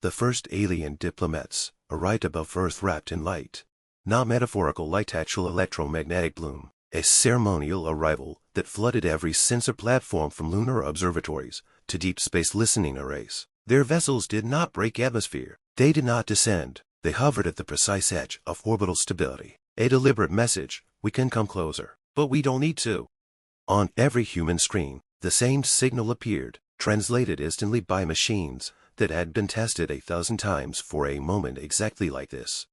The first alien diplomats arrived above Earth wrapped in light. Not metaphorical light, actual electromagnetic bloom. A ceremonial arrival that flooded every sensor platform from lunar observatories to deep space listening arrays. Their vessels did not break atmosphere. They did not descend. They hovered at the precise edge of orbital stability. A deliberate message: we can come closer, but we don't need to. On every human screen, the same signal appeared, translated instantly by machines that had been tested 1,000 times for a moment exactly like this.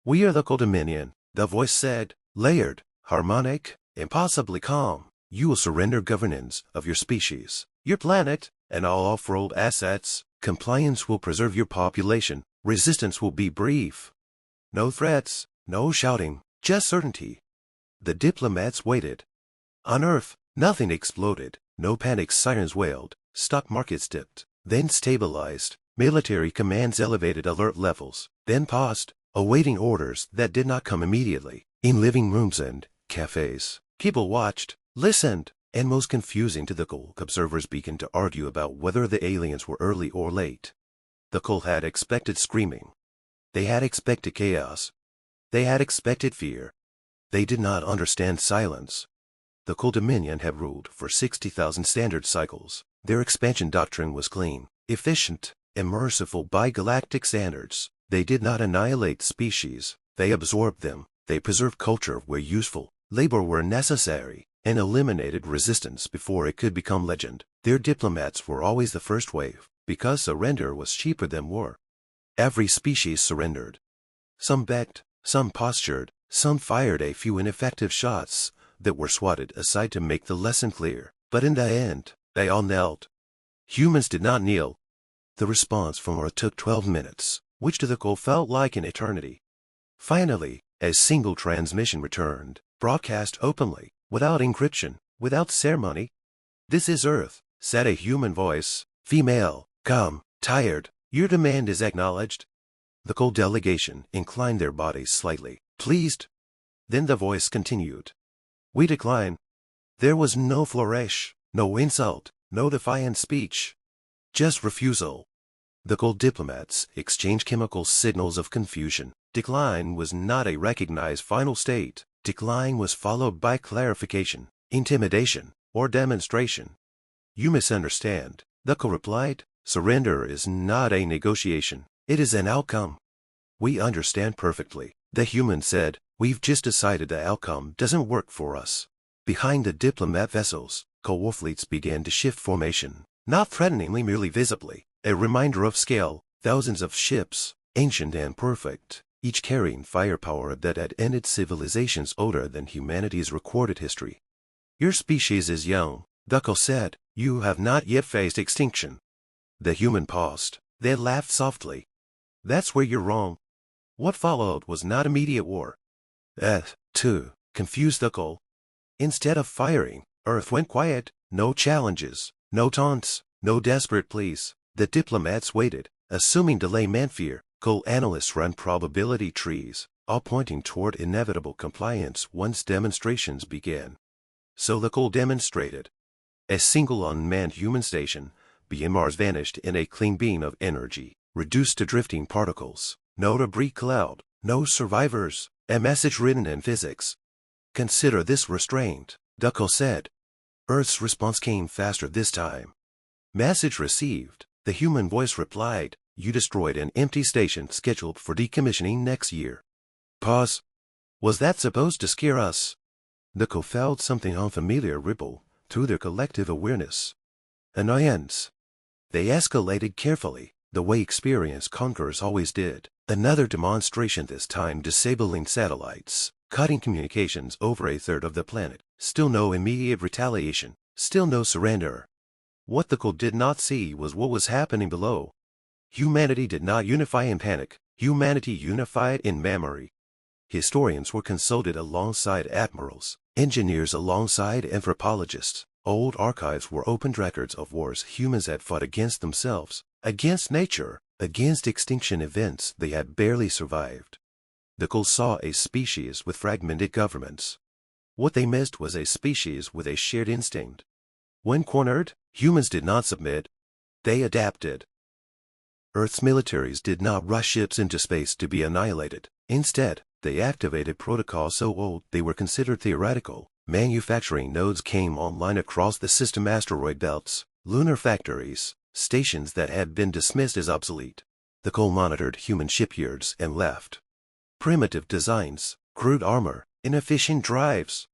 "We are the Dominion," the voice said, layered, harmonic, impossibly calm. "You will surrender governance of your species, your planet, and all off-world assets. Compliance will preserve your population. Resistance will be brief. No threats, no shouting, just certainty." The diplomats waited. On Earth, nothing exploded. No panic sirens wailed. Stock markets dipped, then stabilized. Military commands elevated alert levels, then paused, awaiting orders that did not come immediately. In living rooms and cafes, people watched, listened, and most confusing to the cool observers began to argue about whether the aliens were early or late. The cool had expected screaming. They had expected chaos. They had expected fear. They did not understand silence. The cool Dominion had ruled for 60,000 standard cycles. Their expansion doctrine was clean, efficient, and merciful by galactic standards. They did not annihilate species. They absorbed them. They preserved culture where useful, labor where necessary, and eliminated resistance before it could become legend. Their diplomats were always the first wave, because surrender was cheaper than war. Every species surrendered. Some begged, some postured, some fired a few ineffective shots that were swatted aside to make the lesson clear. But in the end, they all knelt. Humans did not kneel. The response from Earth took 12 minutes, which to the coal felt like an eternity. Finally, a single transmission returned, broadcast openly, without encryption, without ceremony. "This is Earth," said a human voice, female, calm, tired. "Your demand is acknowledged." The coal delegation inclined their bodies slightly, pleased. Then the voice continued. "We decline." There was no flourish, no insult, no defiant speech. Just refusal. The coal diplomats exchanged chemical signals of confusion. Decline was not a recognized final state. Decline was followed by clarification, intimidation, or demonstration. "You misunderstand," the coal replied. "Surrender is not a negotiation. It is an outcome." "We understand perfectly," the human said. "We've just decided the outcome doesn't work for us." Behind the diplomat vessels, coal war fleets began to shift formation, not threateningly, merely visibly. A reminder of scale, thousands of ships, ancient and perfect, each carrying firepower that had ended civilizations older than humanity's recorded history. "Your species is young," the coal said. "You have not yet faced extinction." The human paused. They laughed softly. "That's where you're wrong." What followed was not immediate war. Too confused the coal. Instead of firing, Earth went quiet. No challenges, no taunts, no desperate pleas. The diplomats waited, assuming delay meant fear. Coal analysts ran probability trees, all pointing toward inevitable compliance once demonstrations began. So the coal demonstrated. A single unmanned human station, beyond Mars, vanished in a clean beam of energy, reduced to drifting particles. No debris cloud, no survivors. A message written in physics. "Consider this restraint," the coal said. Earth's response came faster this time. "Message received," the human voice replied. "You destroyed an empty station scheduled for decommissioning next year." Pause. Was that supposed to scare us? The coal felt something unfamiliar ripple through their collective awareness. Annoyance. They escalated carefully, the way experienced conquerors always did. Another demonstration, this time disabling satellites, cutting communications over a third of the planet. Still no immediate retaliation. Still no surrender. What the coal did not see was what was happening below. Humanity did not unify in panic. Humanity unified in memory. Historians were consulted alongside admirals, engineers alongside anthropologists. Old archives were opened records of wars humans had fought against themselves, against nature, against extinction events they had barely survived. The coal saw a species with fragmented governments. What they missed was a species with a shared instinct. When cornered, humans did not submit. They adapted. Earth's militaries did not rush ships into space to be annihilated. Instead, they activated protocols so old they were considered theoretical. Manufacturing nodes came online across the system: asteroid belts, lunar factories, stations that had been dismissed as obsolete. The Cole monitored human shipyards and left. Primitive designs, crude armor, inefficient drives.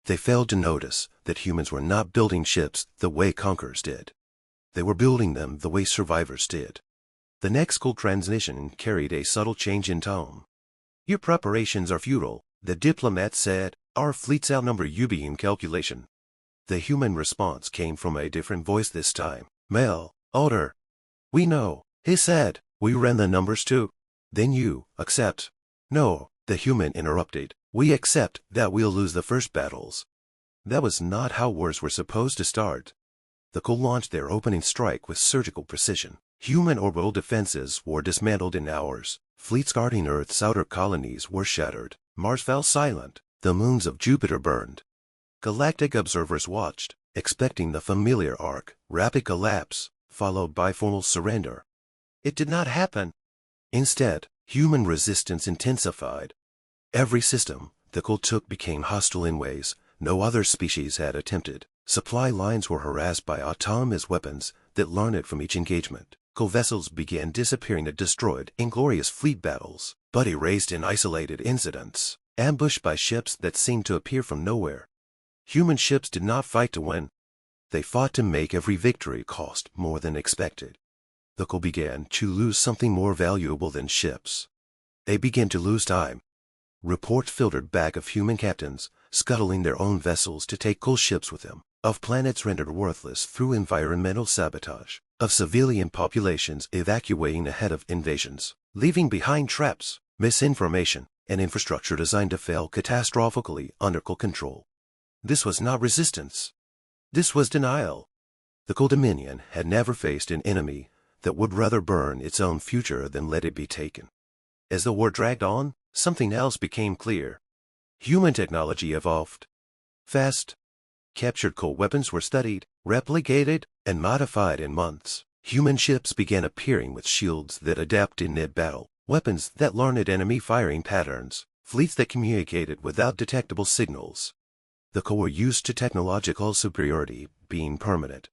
They failed to notice that humans were not building ships the way conquerors did. They were building them the way survivors did. The next Cole transition carried a subtle change in tone. "Your preparations are futile," the diplomat said. "Our fleets outnumber you beyond calculation." The human response came from a different voice this time. Male, older. "We know," he said. "We ran the numbers too." "Then you accept." "No," the human interrupted. "We accept that we'll lose the first battles." That was not how wars were supposed to start. The Cole launched their opening strike with surgical precision. Human orbital defenses were dismantled in hours. Fleets guarding Earth's outer colonies were shattered. Mars fell silent. The moons of Jupiter burned. Galactic observers watched, expecting the familiar arc: rapid collapse, followed by formal surrender. It did not happen. Instead, human resistance intensified. Every system the Cole took became hostile in ways no other species had attempted. Supply lines were harassed by autonomous weapons that learned from each engagement. Cole vessels began disappearing at destroyed inglorious fleet battles, but erased in isolated incidents, ambushed by ships that seemed to appear from nowhere. Human ships did not fight to win. They fought to make every victory cost more than expected. The Cole began to lose something more valuable than ships. They began to lose time. Reports filtered back of human captains scuttling their own vessels to take Cole ships with them, of planets rendered worthless through environmental sabotage, of civilian populations evacuating ahead of invasions, leaving behind traps, misinformation, and infrastructure designed to fail catastrophically under Cole control. This was not resistance. This was denial. The Cole Dominion had never faced an enemy that would rather burn its own future than let it be taken. As the war dragged on, something else became clear. Human technology evolved fast. Captured Cole weapons were studied, replicated, and modified in months. Human ships began appearing with shields that adapt in mid-battle, weapons that learned enemy firing patterns, fleets that communicated without detectable signals. The Cole were used to technological superiority being permanent.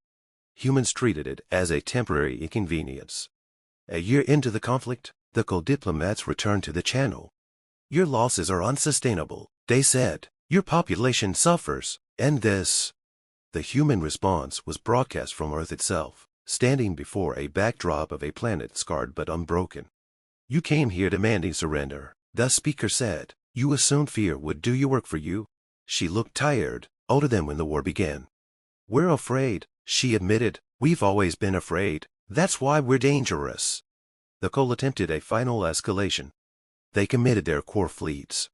Humans treated it as a temporary inconvenience. A year into the conflict, the Cole diplomats returned to the channel. "Your losses are unsustainable," they said. "Your population suffers, and this." The human response was broadcast from Earth itself, standing before a backdrop of a planet scarred but unbroken. "You came here demanding surrender," the speaker said. "You assumed fear would do your work for you." She looked tired, older than when the war began. "We're afraid," she admitted. "We've always been afraid. That's why we're dangerous." The Cole attempted a final escalation. They committed their core fleets.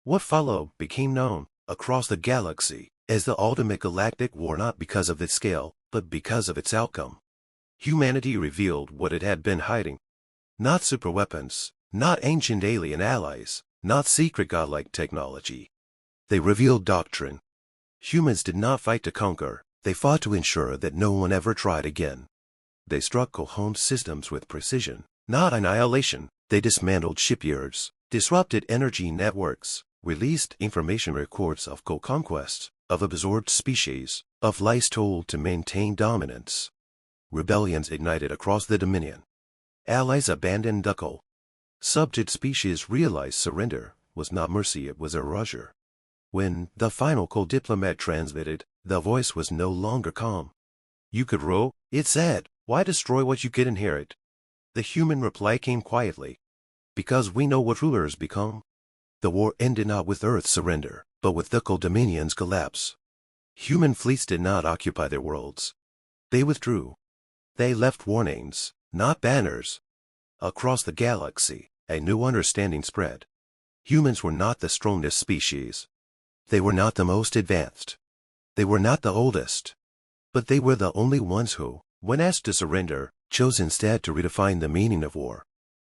What followed became known across the galaxy as the ultimate galactic war, not because of its scale, but because of its outcome. Humanity revealed what it had been hiding. Not superweapons, not ancient alien allies, not secret godlike technology. They revealed doctrine. Humans did not fight to conquer. They fought to ensure that no one ever tried again. They struck Cole-honed systems with precision, not annihilation. They dismantled shipyards, disrupted energy networks, released information records of Cole conquests, of absorbed species, of lies told to maintain dominance. Rebellions ignited across the Dominion. Allies abandoned the Cole. Subject species realized surrender was not mercy, it was erasure. When the final Cole diplomat transmitted, the voice was no longer calm. "You could row," it said. "Why destroy what you could inherit?" The human reply came quietly. "Because we know what rulers become." The war ended not with Earth's surrender, but with the Cole Dominion's collapse. Human fleets did not occupy their worlds. They withdrew. They left warnings, not banners. Across the galaxy, a new understanding spread. Humans were not the strongest species. They were not the most advanced. They were not the oldest. But they were the only ones who, when asked to surrender, chose instead to redefine the meaning of war.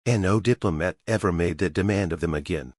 And no diplomat ever made that demand of them again.